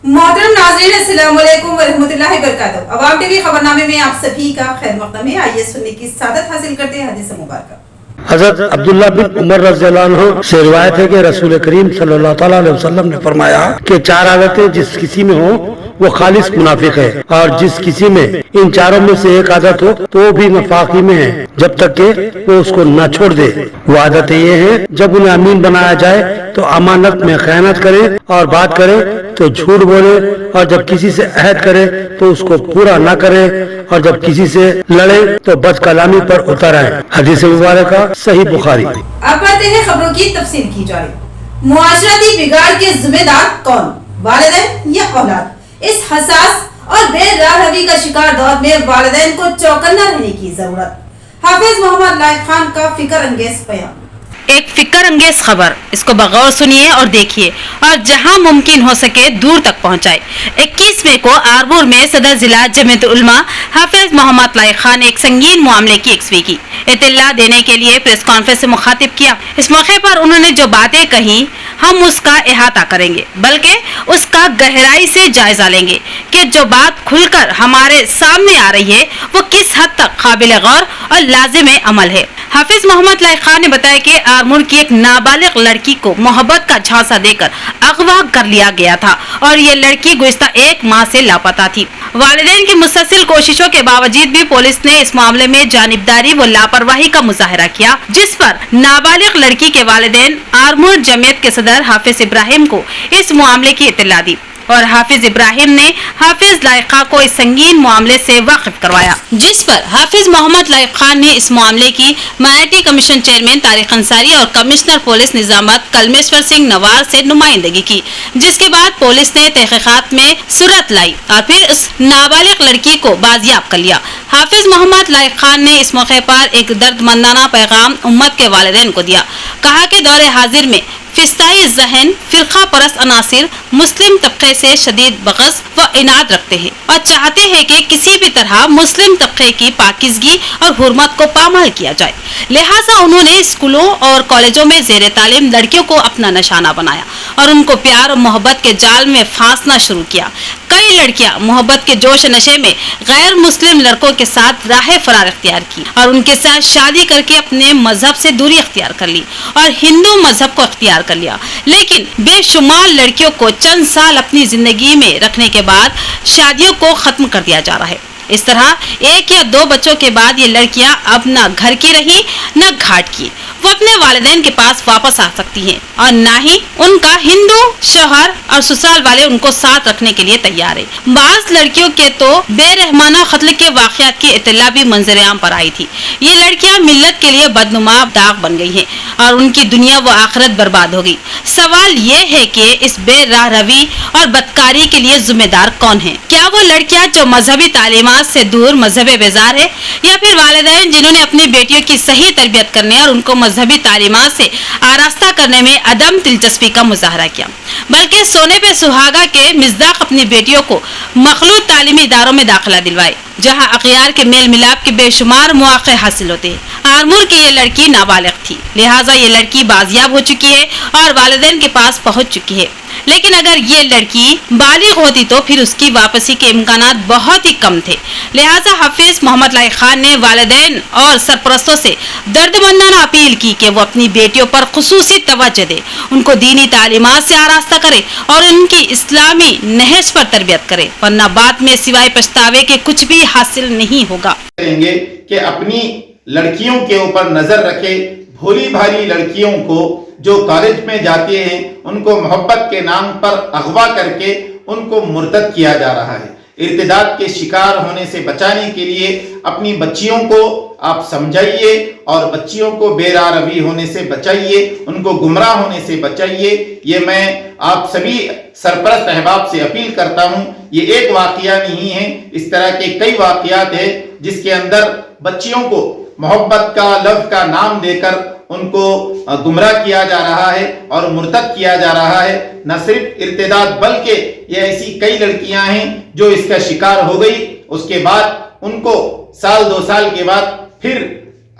मोहतरम नाज़रीन, अस्सलाम वालेकुम व रहमतुल्लाहि व बरकातहू। अवाम टीवी खबरनामे में आप सभी का खैर मक़दम है। आइए सुनने की सादत हासिल करते हैं हदीस मुबारक। हजरत अब्दुल्ला बिन उमर रज़ियल्लाहु अन्हु से रिवायत है कि रसूल करीम सल्लल्लाहु तआला अलैहि वसल्लम ने फरमाया कि 4 आदतें जिस किसी में हो वो खालिस मुनाफिक है, और जिस किसी में इन चारों में से एक आदत हो तो वो भी नफाकी में है जब तक कि वो उसको न छोड़ दे। वो आदतें ये हैं, जब उन्हें अमीन बनाया जाए तो अमानत में खयानत करे, और बात करे तो झूठ बोले, और जब किसी से अहद करे तो उसको पूरा न करे, और जब किसी से लड़े तो बदकलामी पर उतर आए। हदीस मुबारक सही बुखारी। अब पढ़ते हैं खबरों की तफसील की जाए। मुआशरती बिगाड़ के जिम्मेदार कौन, वालिदैन या औलाद? इस हसास और बेराहवी का शिकार दौर में वालिदैन को चौकन्ना रहने की जरूरत। हाफिज मोहम्मद लायक खान का फिक्र अंगेज बयान। एक फिक्र अंगेज खबर, इसको बगौर सुनिए और देखिए और जहां मुमकिन हो सके दूर तक पहुंचाए। 21 मई को आरमूर में सदर जिला जमीयत उलमा हाफिज मोहम्मद लायक खान ने एक संगीन मामले की एक्सवी की इत्तला देने के लिए प्रेस कॉन्फ्रेंस से मुखातिब किया। इस मौके पर उन्होंने जो बातें कही हम उसका अहाता करेंगे, बल्कि उसका गहराई से जायजा लेंगे कि जो बात खुलकर हमारे सामने आ रही है वो किस हद तक काबिल गौर और लाजिम अमल है। हाफिज मोहम्मद लायक खान ने बताया कि आरमूर की एक नाबालिग लड़की को मोहब्बत का झांसा देकर अगवा कर लिया गया था और ये लड़की गुज़िश्ता 1 माह से लापता थी। वालिदैन की मुस्तसिल कोशिशों के बावजूद भी पुलिस ने इस मामले में जानिबदारी व लापरवाही का मुजाहरा किया, जिस पर नाबालिग लड़की के वालिदैन आरमूर जमीयत के सदर हाफिज इब्राहिम को इस मामले की इत्तला दी और हाफिज इब्राहिम ने हाफिज लायक खान को इस संगीन मामले से वाकिफ करवाया, जिस पर हाफिज मोहम्मद लायक खान ने इस मामले की मराठी कमीशन चेयरमैन तारिक अंसारी और कमिश्नर पुलिस निजामत कलमेश्वर सिंह नवार से नुमाइंदगी की, जिसके बाद पुलिस ने तहकीकात में सूरत लाई और फिर उस नाबालिग लड़की को बाजियाब कर लिया। हाफिज मोहम्मद लायक खान ने इस मौके पर एक दर्दमंदाना पैगाम उम्मत के वालिदैन को दिया। कहा कि दौरे हाजिर में फिस्ताई ज़हन फिरका परस्त अनासिर मुस्लिम तबके से शदीद बग़ज़ व इनाद रखते हैं और चाहते हैं कि किसी भी तरह मुस्लिम तबके की पाकिज़गी और हुर्मत को पामाल किया जाए। लिहाजा उन्होंने स्कूलों और कॉलेजों में ज़ेर तालीम लड़कियों को अपना निशाना बनाया और उनको प्यार और मोहब्बत के जाल में फांसना शुरू किया। कई लड़कियां मोहब्बत के जोश नशे में गैर मुस्लिम लड़कों के साथ राह फरार इख्तियार की और उनके साथ शादी करके अपने मजहब से दूरी इख्तियार कर ली और हिंदू मजहब को इख्तियार कर लिया। लेकिन बेशुमार लड़कियों को चंद साल अपनी जिंदगी में रखने के बाद शादियों को खत्म कर दिया जा रहा है। इस तरह 1 या 2 बच्चों के बाद ये लड़कियां अब न घर की रही न घाट की। वो अपने वालिदैन के पास वापस आ सकती हैं और न ही उनका हिंदू शौहर और ससुराल वाले उनको साथ रखने के लिए तैयार है। बाज लड़कियों के तो बेरहमाना कत्ल के वाक़यात की इत्तला भी मंजर-ए-आम पर आई थी। ये लड़कियां मिल्लत के लिए बदनुमा दाग बन गई हैं और उनकी दुनिया व आखिरत बर्बाद हो गई। सवाल ये है कि इस बेराह रवी और बदकारी के लिए जिम्मेदार कौन है? क्या वो लड़कियां जो मजहबी तालीमात से दूर मजहब बेजार है, या फिर वालिदैन जिन्होंने अपनी बेटियों की सही तरबियत करने और उनको मजहबी तालीमात से आरास्ता करने में अदम दिलचस्पी का मुजाहरा किया, बल्कि सोने पे सुहागा के मिज़दाक अपनी बेटियों को मखलूत तालीमी इदारों में दाखिला दिलवाए जहां अखियार के मेल मिलाप के बेशुमार मौके हासिल होते हैं। आरमूर की ये लड़की नाबालिग थी, लिहाजा ये लड़की बाजियाब हो चुकी है और वालिदैन के पास पहुंच चुकी है। लेकिन अगर ये लड़की बालिग होती तो फिर उसकी वापसी के इम्कानात बहुत ही कम थे। लिहाजा हाफिज मोहम्मद लायक खान ने वालिदैन और सरपरस्तों से दर्दमंदाना अपील की कि वो अपनी बेटियों पर खुसूसी तवज्जो दे, उनको दीनी तालीमात से आरास्ता करे और उनकी इस्लामी नहज पर तरबियत करे, वरना बाद में सिवाय पछतावे के कुछ भी हासिल नहीं होगा। करेंगे कि अपनी लड़कियों के ऊपर नजर रखे। भोली भाली लड़कियों को जो कॉलेज में जाती हैं उनको मोहब्बत के नाम पर अगवा करके उनको मुर्तद किया जा रहा है। इर्तिदाद के शिकार होने से बचाने के लिए अपनी बच्चियों को आप समझाइए और बच्चियों को बेराह रवी होने से बचाइए, उनको गुमराह होने से बचाइए। ये मैं आप सभी सरपरस्त अहबाब से अपील करता हूँ। ये एक वाकया नहीं है, इस तरह के कई वाकयात है जिसके अंदर बच्चियों को मोहब्बत का लफ्ज का नाम देकर उनको गुमराह किया जा रहा है और मुर्तद किया जा रहा है। न सिर्फ इर्तिदाद बल्कि ये ऐसी कई लड़कियां हैं जो इसका शिकार हो गई, उसके बाद उनको 1-2 साल के बाद फिर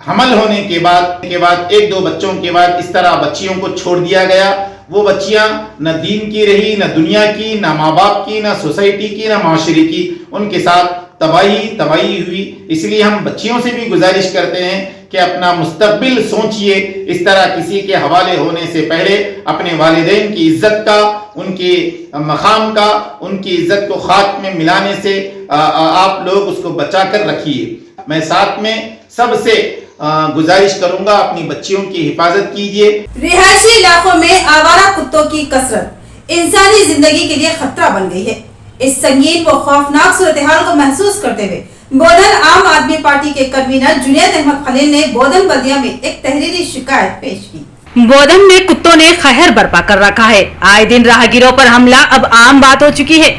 हमल होने के बाद 1-2 बच्चों के बाद इस तरह बच्चियों को छोड़ दिया गया। वो बच्चियां न दीन की रही, न दुनिया की, न माँ बाप की, न सोसाइटी की, न माशरे की, उनके साथ तबाही हुई। इसलिए हम बच्चियों से भी गुजारिश करते हैं कि अपना मुस्तकबिल सोचिए, इस तरह किसी के हवाले होने से पहले अपने वालिदैन की इज्जत का, उनके मकाम का, उनकी इज्जत को खाक में मिलाने से आप लोग उसको बचा कर रखिए। मैं साथ में सबसे गुजारिश करूंगा, अपनी बच्चियों की हिफाजत कीजिए। रिहायशी इलाकों में आवारा कुत्तों की कसरत इंसानी जिंदगी के लिए खतरा बन गई है। इस संगीन व खौफनाक सूरत-ए-हाल को महसूस करते हुए बोधन आम आदमी पार्टी के कन्वीनर जुनैद अहमद खलील ने बोधन बल्दिया में एक तहरीरी शिकायत पेश की। बोधन में कुत्तों ने कहर बर्पा कर रखा है। आए दिन राहगीरों पर हमला अब आम बात हो चुकी है।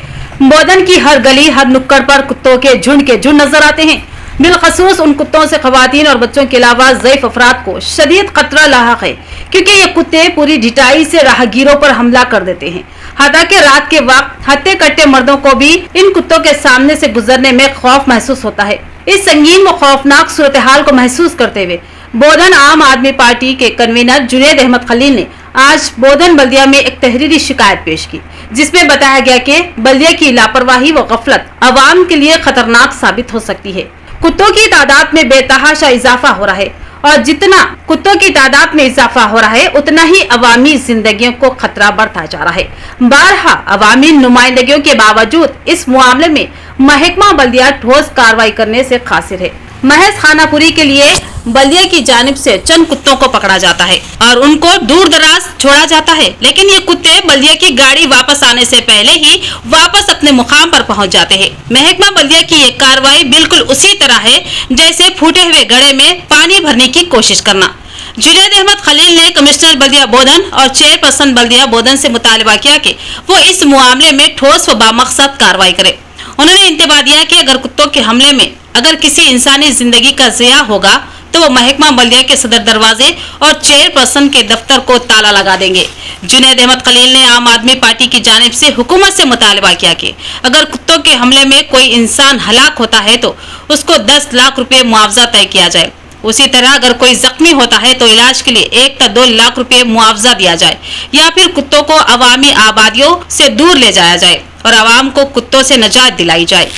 बोधन की हर गली, हर नुक्कड़ पर कुत्तों के झुंड नजर आते हैं। बिलखसूस उन कुत्तों से खवातीन और बच्चों के अलावा ज़ईफ अफराद को शदीद खतरा लाहक है, क्योंकि ये कुत्ते पूरी ढिठाई से राहगीरों पर हमला कर देते हैं। हालांकि रात के वक्त हत्ते कट्टे मर्दों को भी इन कुत्तों के सामने से गुजरने में खौफ महसूस होता है। इस संगीन व खौफनाक सूरत हाल को महसूस करते हुए बोधन आम आदमी पार्टी के कन्वीनर जुनैद अहमद खलील ने आज बोधन बल्दिया में एक तहरीरी शिकायत पेश की, जिसमें बताया गया कि बल्दिया की लापरवाही व गफलत अवाम के लिए खतरनाक साबित हो सकती है। कुत्तों की तादाद में बेतहाशा इजाफा हो रहा है और जितना कुत्तों की तादाद में इजाफा हो रहा है उतना ही अवामी जिंदगियों को खतरा बढ़ता जा रहा है। बारहा अवामी नुमाइंदगियों के बावजूद इस मामले में महकमा बल्दिया ठोस कार्रवाई करने से कासिर है। महज खानापुरी के लिए बल्दिया की जानिब से चंद कुत्तों को पकड़ा जाता है और उनको दूर दराज छोड़ा जाता है, लेकिन ये कुत्ते बल्दिया की गाड़ी वापस आने से पहले ही वापस अपने मुकाम पर पहुंच जाते हैं। महकमा बल्दिया की ये कार्रवाई बिल्कुल उसी तरह है जैसे फूटे हुए घड़े में पानी भरने की कोशिश करना। जुनैद अहमद खलील ने कमिश्नर बल्दिया बोधन और चेयरपर्सन बल्दिया बोधन से मुतालबा किया कि वो इस मामले में ठोस व बामकसद कार्रवाई करे। उन्होंने इंतबा दिया कि अगर कुत्तों के हमले में अगर किसी इंसानी जिंदगी का ज़िया होगा तो वो महकमा बल्दिया के सदर दरवाजे और चेयरपर्सन के दफ्तर को ताला लगा देंगे। जुनैद अहमद खलील ने आम आदमी पार्टी की जानिब से हुकूमत से मुतालबा किया कि अगर कुत्तों के हमले में कोई इंसान हलाक होता है तो उसको 10 लाख रुपए मुआवजा तय किया जाए। उसी तरह अगर कोई जख्मी होता है तो इलाज के लिए 1 या 2 लाख रुपए मुआवजा दिया जाए, या फिर कुत्तों को अवामी आबादियों से दूर ले जाया जाए और आवाम को कुत्तों से नजात दिलाई जाए।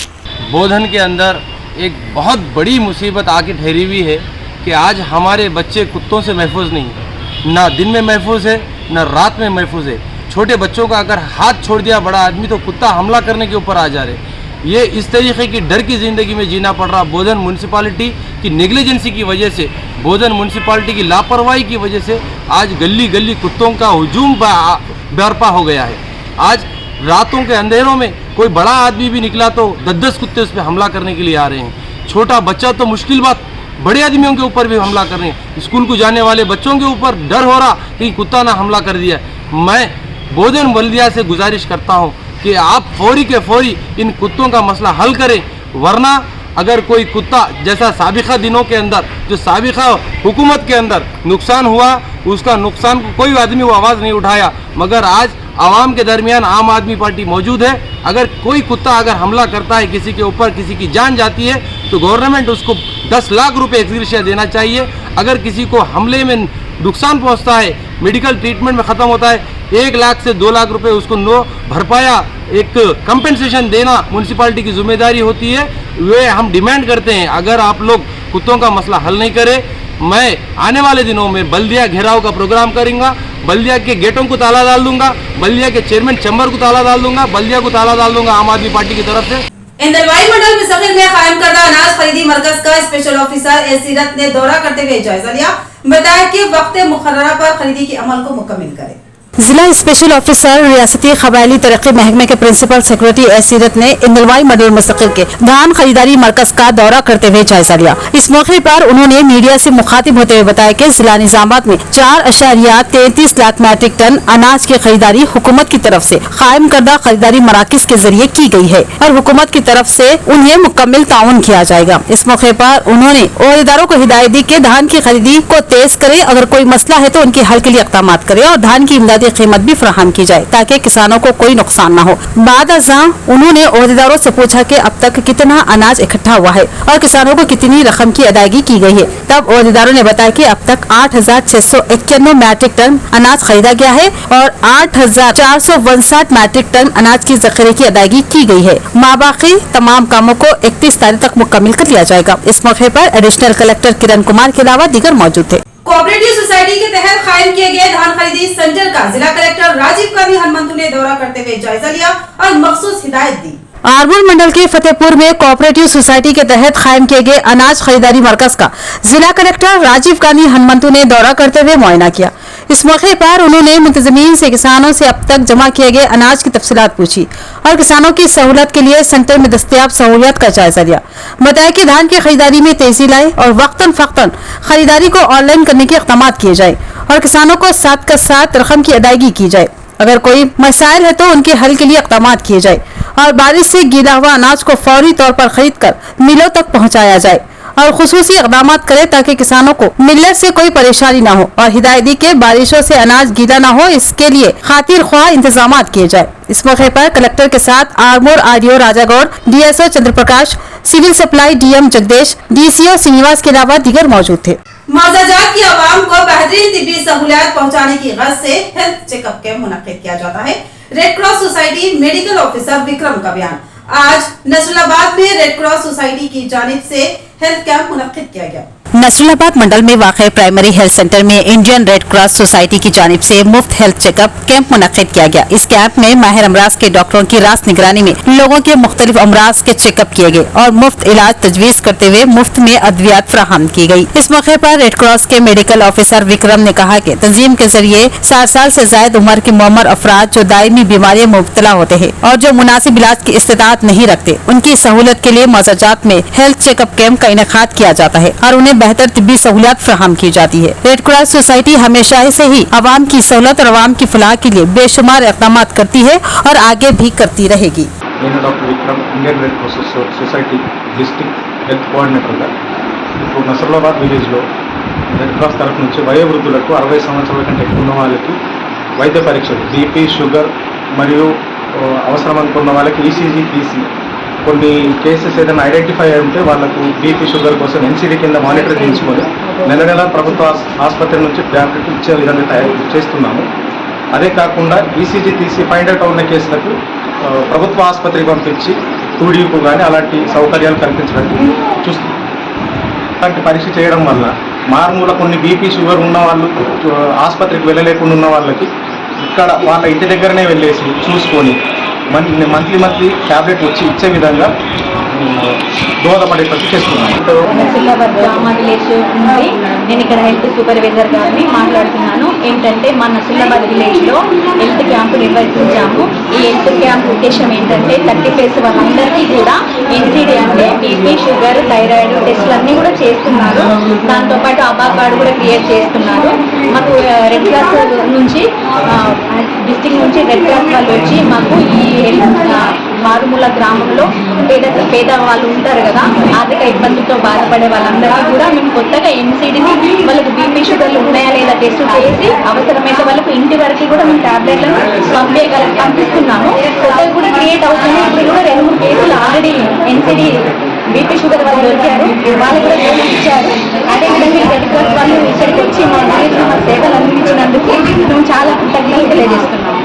बोधन के अंदर एक बहुत बड़ी मुसीबत आके ठहरी हुई है कि आज हमारे बच्चे कुत्तों से महफूज नहीं है। ना दिन में महफूज है, ना रात में महफूज है। छोटे बच्चों का अगर हाथ छोड़ दिया बड़ा आदमी तो कुत्ता हमला करने के ऊपर आ जा रहे। ये इस तरीके की डर की ज़िंदगी में जीना पड़ रहा। बोधन म्यूनसिपालिटी की नेग्लिजेंसी की वजह से, बोधन म्यूनसिपालिटी की लापरवाही की वजह से आज गली गली कुत्तों का हुजूम बर्पा हो गया है। आज रातों के अंधेरों में कोई बड़ा आदमी भी निकला तो 10-10 कुत्ते उस पर हमला करने के लिए आ रहे हैं। छोटा बच्चा तो मुश्किल बात, बड़े आदमियों के ऊपर भी हमला कर रहे हैं। स्कूल को जाने वाले बच्चों के ऊपर डर हो रहा कि कुत्ता ना हमला कर दिया। मैं बोधन बल्दिया से गुजारिश करता हूं कि आप फौरी के फौरी इन कुत्तों का मसला हल करें, वरना अगर कोई कुत्ता जैसा साबिका दिनों के अंदर जो साबिका हुकूमत के अंदर नुकसान हुआ, उसका नुकसान को कोई आदमी वो आवाज़ नहीं उठाया, मगर आज आवाम के दरमियान आम आदमी पार्टी मौजूद है। अगर कोई कुत्ता अगर हमला करता है किसी के ऊपर, किसी की जान जाती है तो गवर्नमेंट उसको 10 लाख रुपए एक्सग्रेशिया देना चाहिए। अगर किसी को हमले में नुकसान पहुंचता है, मेडिकल ट्रीटमेंट में ख़त्म होता है, 1 लाख से 2 लाख रुपए उसको भरपाया एक कंपेंसेशन देना म्यूनसिपालिटी की जिम्मेदारी होती है। वे हम डिमांड करते हैं, अगर आप लोग कुत्तों का मसला हल नहीं करें, मैं आने वाले दिनों में बल्दिया घेराव का प्रोग्राम करूंगा। बल्दिया के गेटों को ताला डाल दूंगा, बल्दिया के चेयरमैन चैम्बर को ताला डाल दूंगा, बल्दिया को ताला डाल दूंगा आम आदमी पार्टी की तरफ से। इंदलवाई मंडल मुस्तकिल में कायम करदा अनाज खरीदी मरकज का स्पेशल ऑफिसर एसीरत ने दौरा करते हुए जायजा लिया। बताया कि वक्त मुकर्ररा पर खरीदी के अमल को मुकम्मल करे। जिला स्पेशल ऑफिसर रियासती कबायली तरक्की महकमे के प्रिंसिपल सेक्रेटरी एसीरत ने इंदलवाई मंडल मुस्तकिल के धान खरीदारी मरकज का दौरा करते हुए जायजा लिया। इस मौके पर उन्होंने मीडिया से मुखातिब होते हुए बताया कि जिला निजामात में 4.33 लाख मैट्रिक टन अनाज की खरीदारी हुकूमत की तरफ से कायम करदा खरीदारी मराकज के जरिए की गई है और हुकूमत की तरफ से उन्हें मुकम्मल ताउन किया जाएगा। इस मौके पर उन्होंने ओहदेदारों को हिदायत दी कि धान की खरीदी को तेज करे, अगर कोई मसला है तो उनके हल के लिए इक़दाम करे और धान की इमदादी मुनासिब कीमत भी फराहम की जाए ताकि किसानों को कोई नुकसान न हो। बाद अज़ां उन्होंने ओहदेदारों से पूछा कि अब तक कितना अनाज इकट्ठा हुआ है और किसानों को कितनी रकम की अदायगी की गई है। तब ओहदेदारों ने बताया कि अब तक 8,691 मैट्रिक टन अनाज खरीदा गया है और 8,459 मैट्रिक टन अनाज की जखीरे की अदायगी की गई है। माबाकी तमाम कामों को 31 तारीख तक मुकम्मल कर लिया जाएगा। इस मौके पर एडिशनल कलेक्टर किरण कुमार के अलावा दीगर मौजूद थे। कोऑपरेटिव सोसाइटी के तहत कायम किए गए धान खरीदी सेंटर का जिला कलेक्टर राजीव गांधी हनुमंतु ने दौरा करते हुए जायजा लिया और मखसूस हिदायत दी। आरमूर मंडल के फतेहपुर में कोऑपरेटिव सोसाइटी के तहत कायम किए गए अनाज खरीदारी मरकज का जिला कलेक्टर राजीव गांधी हनुमंतु ने दौरा करते हुए मुआयना किया। इस मौके पर उन्होंने मुंतजमीन से किसानों से अब तक जमा किए गए अनाज की तफसीलात पूछी और किसानों की सहूलत के लिए सेंटर में दस्तयाब सहूलियत का जायजा लिया। बताया कि धान की खरीदारी में तेजी लाए और वक्तन फक्तन खरीदारी को ऑनलाइन करने के इक़दाम किए जाए और किसानों को साथ का साथ रकम की अदायगी की जाए। अगर कोई मसाइल है तो उनके हल के लिए इक़दाम किए जाए और बारिश से गीला हुआ अनाज को फौरी तौर पर खरीद कर मिलों तक पहुंचाया जाए और खुसूसी इक़दाम करे ताकि किसानों को मिलने से कोई परेशानी न हो और हिदायत दी के बारिशों से अनाज गीला न हो, इसके लिए खातिर ख्वाह इंतजाम किए जाए। इस मौके पर कलेक्टर के साथ Armoor RDO Rajagoud, DSO Chandraprakash, civil supply DM Jagadesh, DCO Srinivas के अलावा दीगर मौजूद थे। माजाजात की आवाम को बेहतरीन तिब्बी सहूलियत पहुंचाने की गरज से हेल्थ चेकअप कैंप मुनक्किद किया जाता है। Red cross society medical officer Vikram का बयान। आज नसरुल्लाबाद में रेड क्रॉस सोसाइटी की जानिब से हेल्थ कैंप मुनक्किद किया गया। नसरुल्लाबाद मंडल में वाक़ प्राइमरी हेल्थ सेंटर में इंडियन रेड क्रॉस सोसाइटी की जानिब से मुफ्त हेल्थ चेकअप कैंप मुनक्किद किया गया। इस कैंप में माहिर अमराज के डॉक्टरों की रास निगरानी में लोगों के मुख्तलिफ अमराज के चेकअप किए गए और मुफ्त इलाज तजवीज करते हुए मुफ्त में अद्वियात फराहम की गई। इस मौके पर रेड क्रॉस के मेडिकल ऑफिसर विक्रम ने कहा कि तंजीम के जरिए 60 साल से जायद उम्र के मुअम्मर अफराद जो दायमी बीमारियों में मुब्तला होते हैं और जो मुनासिब इलाज की इस्तिताअत नहीं रखते, उनकी सहूलत के लिए मौजाजात में हेल्थ चेकअप कैंप का इनेकाद किया जाता है और उन्हें बेहतर तिब्बी सहूलियत फराहम की जाती है। रेड क्रॉस सोसाइटी हमेशा से ही आवाम की सहूलत और आवाम की फलाह के लिए बेशुमार इक़दाम करती है और आगे भी करती रहेगी। Doctor Vikram Indian red cross society district health కోఆర్డినేటర్గా ఇప్పుడు నసరుల్లాబాద్ విలేజ్లో రెడ్ క్రాస్ తరఫు నుంచి వయోవృద్ధులకు 60 సంవత్సరాల కంటే ఎక్కువ ఉన్న వాళ్ళకి వైద్య పరీక్షలు బీపీ, షుగర్ మరియు అవసరం అనుకున్న వాళ్ళకి ఈసీజీ, పీసీ కొన్ని కేసెస్ ఏదైనా ఐడెంటిఫై అయి ఉంటే వాళ్ళకు బీపీ, షుగర్ కోసం ఎన్సీడీ కింద మానిటర్ చేయించుకొని నెల నెల ప్రభుత్వ ఆసుపత్రి నుంచి ట్యాబ్లెట్ ఇచ్చే విధంగా తయారు చేస్తున్నాము. అదే కాకుండా ఈసీజీ తీసి ఫైండ్ అవుట్ ఉన్న కేసులకు ప్రభుత్వ ఆసుపత్రికి పంపించి టూడీకు కానీ అలాంటి సౌకర్యాలు కల్పించడానికి చూస్తున్నాం. అలాంటి పరీక్ష చేయడం వల్ల మారుమూల కొన్ని బీపీ, షుగర్ ఉన్న వాళ్ళు ఆసుపత్రికి వెళ్ళలేకుండా ఉన్న వాళ్ళకి ఇక్కడ వాళ్ళ ఇంటి దగ్గరనే వెళ్ళేసి చూసుకొని మంత్లీ ట్యాబ్లెట్ వచ్చి ఇచ్చే విధంగా దోహదపడేటట్టు చేస్తున్నాను. నసరుల్లాబాద్ గ్రామ విలేజ్ నుండి నేను ఇక్కడ హెల్త్ సూపర్వైజర్ గారిని మాట్లాడుతున్నాను. ఏంటంటే మా నసరుల్లాబాద్ విలేజ్లో హెల్త్ క్యాంపు నిర్వహించాము. ఈ హెల్త్ క్యాంప్ ఉద్దేశం ఏంటంటే 30+ వాళ్ళందరికీ కూడా ఎన్సీడీ అంటే బీపీ, షుగర్, థైరాయిడ్ టెస్టులు అన్నీ కూడా చేస్తున్నారు. దాంతోపాటు ఆభా కార్డు కూడా క్రియేట్ చేస్తున్నారు. మాకు రెడ్ క్రాస్ నుంచి డిస్ట్రిక్ట్ నుంచి రెడ్ క్రాస్ వాళ్ళు వచ్చి మాకు ఈ మారుమూల గ్రామంలో పేద వాళ్ళు ఉంటారు కదా, ఆర్థిక ఇబ్బందులతో బాధపడే వాళ్ళందరికీ కూడా మేము కొత్తగా ఎన్సీడీని వాళ్ళకి బీపీ, షుగర్లు ఉన్నాయా లేదా టెస్ట్ చేసి అవసరమైతే వాళ్ళకు ఇంటి వరకు కూడా మేము టాబ్లెట్లను పంపిస్తున్నాము. కొత్తగా కూడా క్రియేట్ అవుతుంది. ఇప్పుడు కూడా 2-3 కేసులు ఆల్రెడీ ఎన్సీడీ బీపీ, షుగర్ వాళ్ళు దొరికారు. వాళ్ళు కూడా ఇచ్చారు. అదేవిధంగా రెడ్ క్రాస్ వాళ్ళు ఇక్కడికి వచ్చి మా సేవలు అందించినందుకు మేము చాలా కృతజ్ఞతలు తెలియజేస్తున్నాము.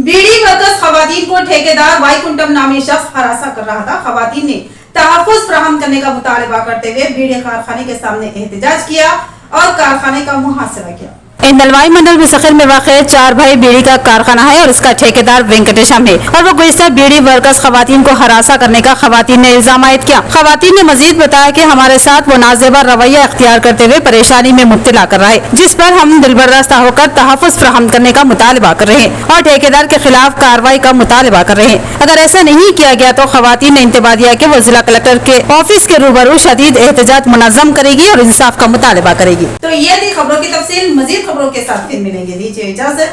बीड़ी वर्कर्स खवातीन को ठेकेदार वाईकुंठम नामी शख्स हरासा कर रहा था। खवातीन ने तहफ्फुज़ फराहम करने का मुतालबा करते हुए बीड़ी कारखाने के सामने एहतजाज किया और कारखाने का मुहासरा किया। इंदलवाई मंडल मुसखर में वाक़ 4 भाई बीड़ी का कारखाना है और इसका ठेकेदार वेंकटेशम है और वो गुज़िश्ता बीड़ी वर्कर्स खवातीन को हरासा करने का खवातीन ने इल्जाम आयद किया। खवातीन ने मजीद बताया कि हमारे साथ वो नाजेबा रवैया अख्तियार करते हुए परेशानी में मुब्तला कर रहा है, जिस पर हम दिलबर्दाश्ता होकर तहफ्फुज़ फराहम करने का मुतालबा कर रहे हैं और ठेकेदार के खिलाफ कार्रवाई का मुतालबा कर रहे हैं। अगर ऐसा नहीं किया गया तो खवातीन ने इंतबा दिया कि वो जिला कलेक्टर के ऑफिस के रूबरू शदीद एहतजाज मुनज़्ज़म करेगी और इंसाफ का मुतालबा करेगी। तो ये थी खबरों की तफसील। मजीद खबरों के साथ फिर मिलेंगे। दीजिए इजाजत।